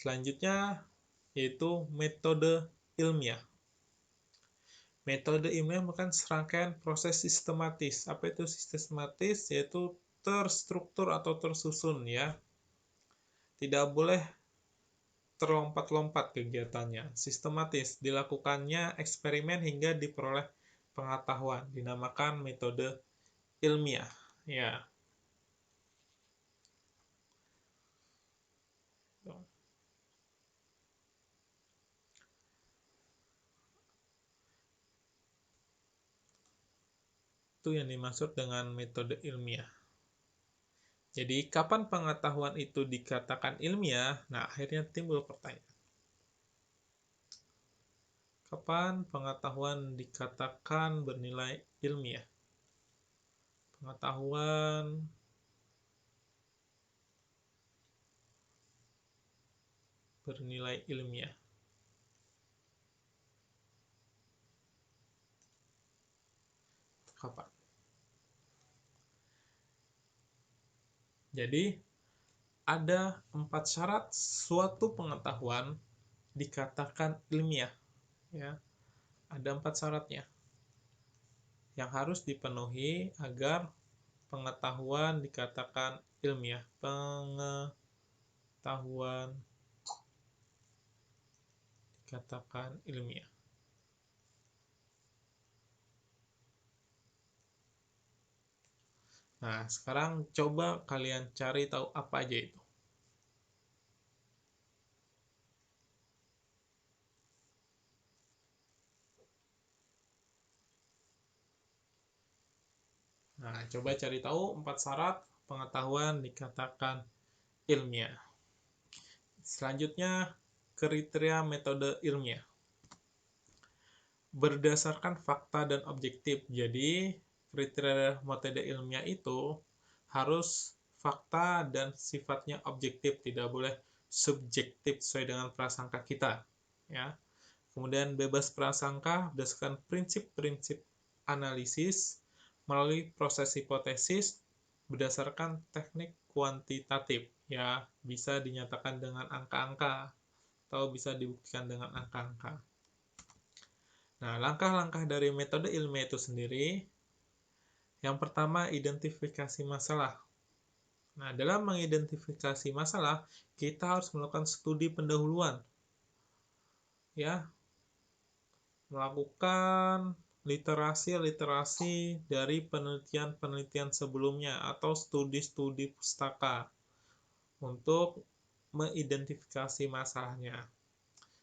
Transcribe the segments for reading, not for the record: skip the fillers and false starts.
Selanjutnya yaitu metode ilmiah. Metode ilmiah merupakan serangkaian proses sistematis. Apa itu sistematis? Yaitu terstruktur atau tersusun ya. Tidak boleh terlompat-lompat kegiatannya. Sistematis, dilakukannya eksperimen hingga diperoleh pengetahuan. Dinamakan metode ilmiah. Ya. Itu yang dimaksud dengan metode ilmiah. Jadi, kapan pengetahuan itu dikatakan ilmiah? Nah, akhirnya timbul pertanyaan. Kapan pengetahuan dikatakan bernilai ilmiah? Pengetahuan bernilai ilmiah. Kapan? Jadi, ada 4 syarat suatu pengetahuan dikatakan ilmiah. Ya, ada 4 syaratnya yang harus dipenuhi agar pengetahuan dikatakan ilmiah. Pengetahuan dikatakan ilmiah. Nah, sekarang coba kalian cari tahu apa aja itu. Nah, coba cari tahu 4 syarat pengetahuan dikatakan ilmiah. Selanjutnya, kriteria metode ilmiah. Berdasarkan fakta dan objektif. Jadi, kriteria metode ilmiah itu harus fakta dan sifatnya objektif, tidak boleh subjektif sesuai dengan prasangka kita, ya. Kemudian bebas prasangka berdasarkan prinsip-prinsip analisis melalui proses hipotesis berdasarkan teknik kuantitatif, ya, bisa dinyatakan dengan angka-angka atau bisa dibuktikan dengan angka-angka. Nah, langkah-langkah dari metode ilmiah itu sendiri, yang pertama identifikasi masalah. Nah, dalam mengidentifikasi masalah, kita harus melakukan studi pendahuluan, ya, melakukan literasi dari penelitian-penelitian sebelumnya atau studi-studi pustaka untuk mengidentifikasi masalahnya.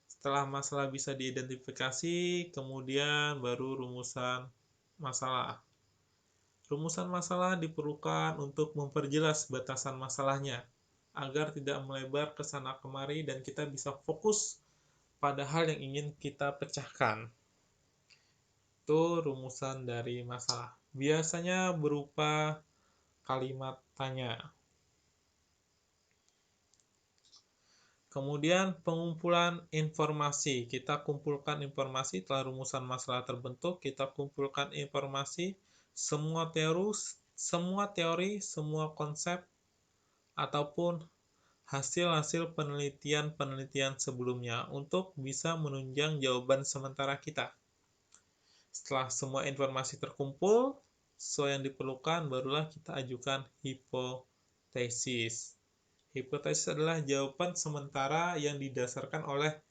Setelah masalah bisa diidentifikasi, kemudian baru rumusan masalah. Rumusan masalah diperlukan untuk memperjelas batasan masalahnya, agar tidak melebar ke sana kemari dan kita bisa fokus pada hal yang ingin kita pecahkan. Itu rumusan dari masalah. Biasanya berupa kalimat tanya. Kemudian pengumpulan informasi. Kita kumpulkan informasi setelah rumusan masalah terbentuk, kita kumpulkan informasi, semua teori, semua konsep, ataupun hasil-hasil penelitian-penelitian sebelumnya untuk bisa menunjang jawaban sementara kita. Setelah semua informasi terkumpul, sesuai yang diperlukan, barulah kita ajukan hipotesis. Hipotesis adalah jawaban sementara yang didasarkan oleh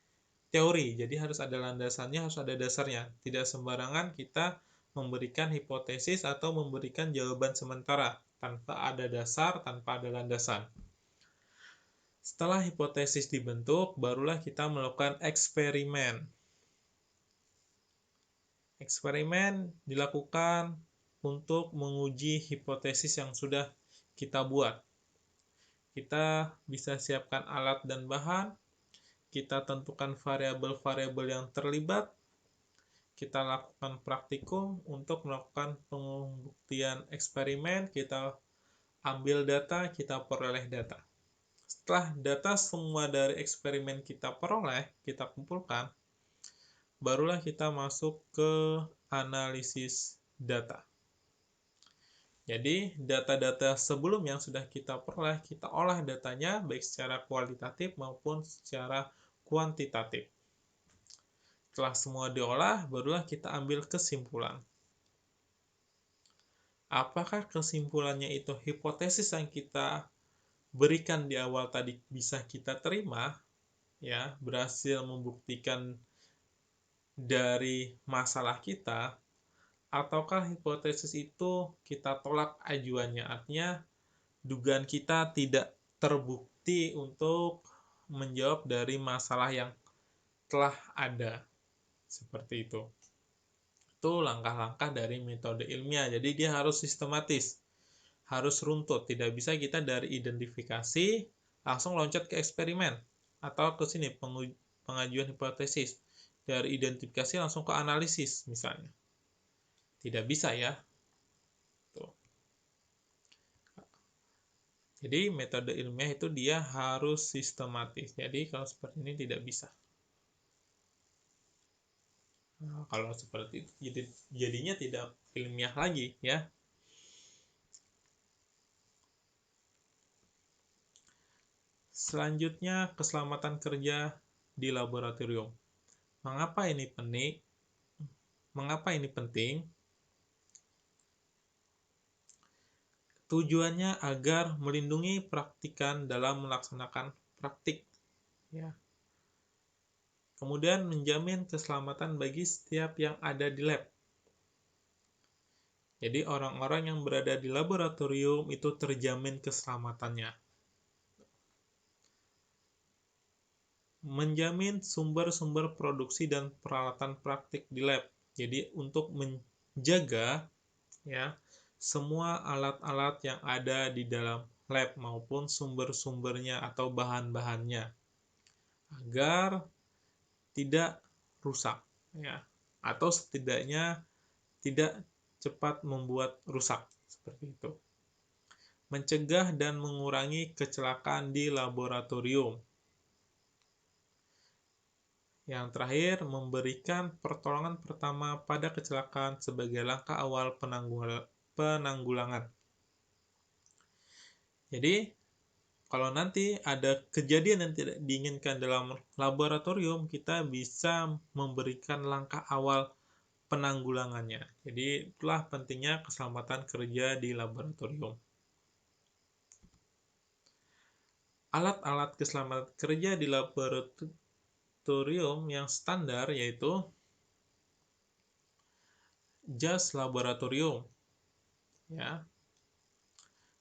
teori. Jadi harus ada landasannya, harus ada dasarnya. Tidak sembarangan kita memberikan hipotesis atau memberikan jawaban sementara tanpa ada dasar, tanpa ada landasan. Setelah hipotesis dibentuk, barulah kita melakukan eksperimen. Eksperimen dilakukan untuk menguji hipotesis yang sudah kita buat. Kita bisa siapkan alat dan bahan, kita tentukan variabel-variabel yang terlibat, kita lakukan praktikum untuk melakukan pembuktian eksperimen, kita ambil data, kita peroleh data. Setelah data semua dari eksperimen kita peroleh, kita kumpulkan, barulah kita masuk ke analisis data. Jadi, data-data sebelum yang sudah kita peroleh, kita olah datanya baik secara kualitatif maupun secara kuantitatif. Setelah semua diolah, barulah kita ambil kesimpulan. Apakah kesimpulannya itu hipotesis yang kita berikan di awal tadi bisa kita terima, ya, berhasil membuktikan dari masalah kita, ataukah hipotesis itu kita tolak ajuannya, artinya dugaan kita tidak terbukti untuk menjawab dari masalah yang telah ada. Seperti itu. Itu langkah-langkah dari metode ilmiah. Jadi dia harus sistematis, harus runtut. Tidak bisa kita dari identifikasi langsung loncat ke eksperimen atau ke sini pengajuan hipotesis. Dari identifikasi langsung ke analisis misalnya. Tidak bisa ya. Tuh. Jadi metode ilmiah itu dia harus sistematis. Jadi kalau seperti ini tidak bisa. Nah, kalau seperti itu jadinya tidak ilmiah lagi ya. Selanjutnya, keselamatan kerja di laboratorium. Mengapa ini penting? Mengapa ini penting? Tujuannya agar melindungi praktikan dalam melaksanakan praktik. Ya. Kemudian menjamin keselamatan bagi setiap yang ada di lab. Jadi orang-orang yang berada di laboratorium itu terjamin keselamatannya. Menjamin sumber-sumber produksi dan peralatan praktik di lab. Jadi untuk menjaga ya semua alat-alat yang ada di dalam lab maupun sumber-sumbernya atau bahan-bahannya agar tidak rusak ya atau setidaknya tidak cepat membuat rusak seperti itu. Mencegah dan mengurangi kecelakaan di laboratorium. Yang terakhir, memberikan pertolongan pertama pada kecelakaan sebagai langkah awal penanggulangan. Jadi, kalau nanti ada kejadian yang tidak diinginkan dalam laboratorium, kita bisa memberikan langkah awal penanggulangannya. Jadi, itulah pentingnya keselamatan kerja di laboratorium. Alat-alat keselamatan kerja di laboratorium yang standar yaitu jas laboratorium, ya,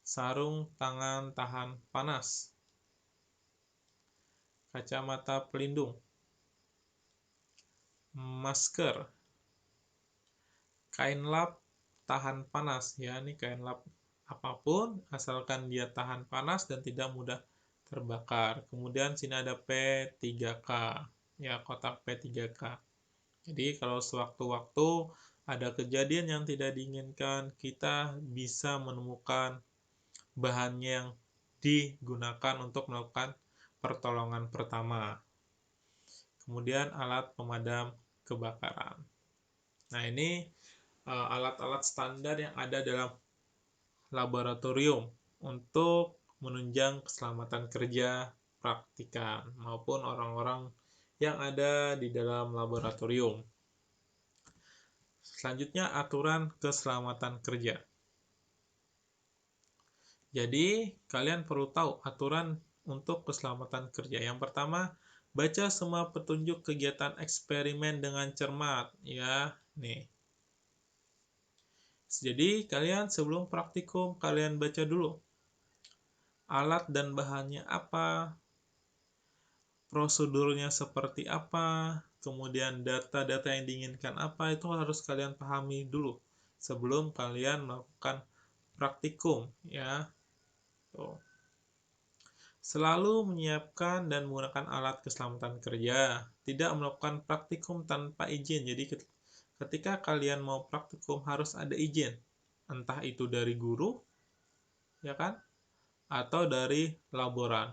sarung tangan tahan panas, kacamata pelindung, masker, kain lap tahan panas, ya, ini kain lap apapun asalkan dia tahan panas dan tidak mudah terbakar. Kemudian sini ada P3K, ya, kotak P3K. Jadi kalau sewaktu-waktu ada kejadian yang tidak diinginkan, kita bisa menemukan bahannya yang digunakan untuk melakukan pertolongan pertama. Kemudian alat pemadam kebakaran. Nah, ini alat-alat standar yang ada dalam laboratorium untuk menunjang keselamatan kerja praktikan maupun orang-orang yang ada di dalam laboratorium. Selanjutnya, aturan keselamatan kerja. Jadi, kalian perlu tahu aturan untuk keselamatan kerja. Yang pertama, baca semua petunjuk kegiatan eksperimen dengan cermat. Ya, nih. Jadi, kalian sebelum praktikum, kalian baca dulu. Alat dan bahannya apa, prosedurnya seperti apa, kemudian data-data yang diinginkan apa, itu harus kalian pahami dulu sebelum kalian melakukan praktikum. Ya. Tuh. Selalu menyiapkan dan menggunakan alat keselamatan kerja. Tidak melakukan praktikum tanpa izin. Jadi ketika kalian mau praktikum harus ada izin. Entah itu dari guru, ya kan? Atau dari laboran.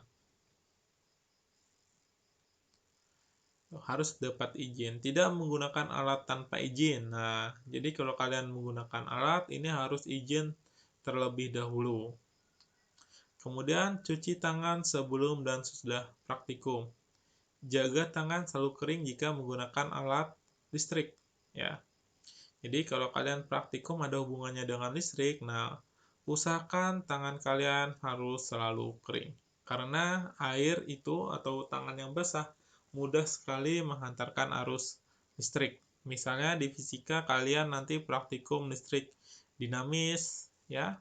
Harus dapat izin. Tidak menggunakan alat tanpa izin. Nah, jadi kalau kalian menggunakan alat, ini harus izin terlebih dahulu. Kemudian, cuci tangan sebelum dan sesudah praktikum. Jaga tangan selalu kering jika menggunakan alat listrik, ya. Jadi kalau kalian praktikum ada hubungannya dengan listrik, nah usahakan tangan kalian harus selalu kering. Karena air itu atau tangan yang basah mudah sekali menghantarkan arus listrik. Misalnya di fisika kalian nanti praktikum listrik dinamis, ya.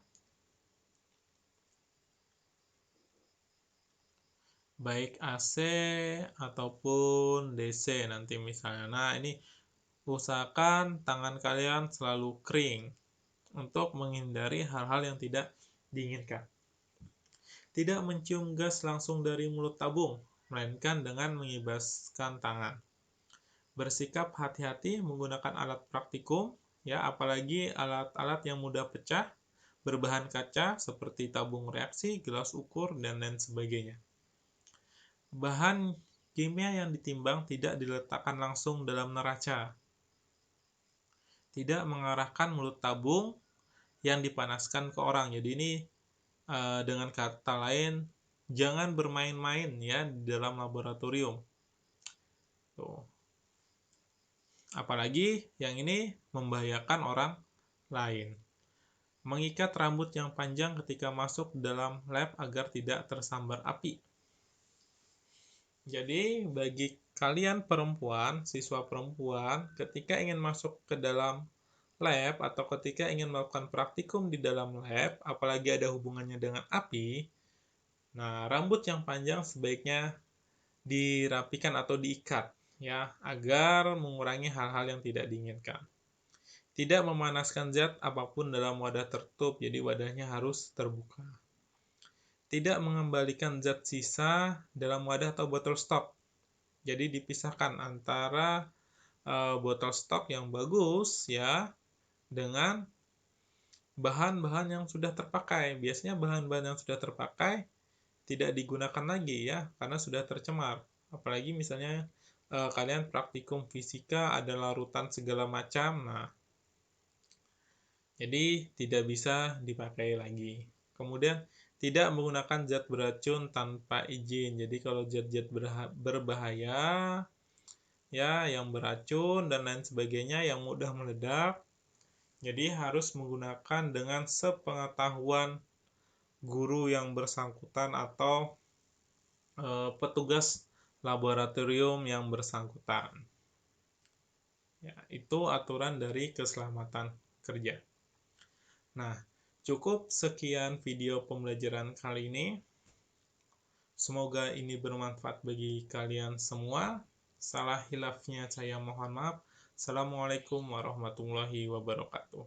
Baik AC ataupun DC nanti misalnya. Nah, ini usahakan tangan kalian selalu kering untuk menghindari hal-hal yang tidak diinginkan. Tidak mencium gas langsung dari mulut tabung, melainkan dengan mengibaskan tangan. Bersikap hati-hati menggunakan alat praktikum, ya, apalagi alat-alat yang mudah pecah, berbahan kaca seperti tabung reaksi, gelas ukur, dan lain sebagainya. Bahan kimia yang ditimbang tidak diletakkan langsung dalam neraca. Tidak mengarahkan mulut tabung yang dipanaskan ke orang. Jadi ini dengan kata lain, jangan bermain-main ya di dalam laboratorium. Tuh. Apalagi yang ini membahayakan orang lain. Mengikat rambut yang panjang ketika masuk dalam lab agar tidak tersambar api. Jadi bagi kalian perempuan, siswa perempuan, ketika ingin masuk ke dalam lab atau ketika ingin melakukan praktikum di dalam lab, apalagi ada hubungannya dengan api, nah rambut yang panjang sebaiknya dirapikan atau diikat ya, agar mengurangi hal-hal yang tidak diinginkan. Tidak memanaskan zat apapun dalam wadah tertutup, jadi wadahnya harus terbuka. Tidak mengembalikan zat sisa dalam wadah atau botol stok. Jadi dipisahkan antara botol stok yang bagus ya dengan bahan-bahan yang sudah terpakai. Biasanya bahan-bahan yang sudah terpakai tidak digunakan lagi ya, karena sudah tercemar. Apalagi misalnya kalian praktikum fisika ada larutan segala macam, nah jadi tidak bisa dipakai lagi. Kemudian tidak menggunakan zat beracun tanpa izin. Jadi kalau zat-zat berbahaya ya yang beracun dan lain sebagainya yang mudah meledak, jadi harus menggunakan dengan sepengetahuan guru yang bersangkutan atau petugas laboratorium yang bersangkutan. Ya, itu aturan dari keselamatan kerja. Nah, cukup sekian video pembelajaran kali ini. Semoga ini bermanfaat bagi kalian semua. Salah hilafnya saya mohon maaf. Assalamualaikum warahmatullahi wabarakatuh.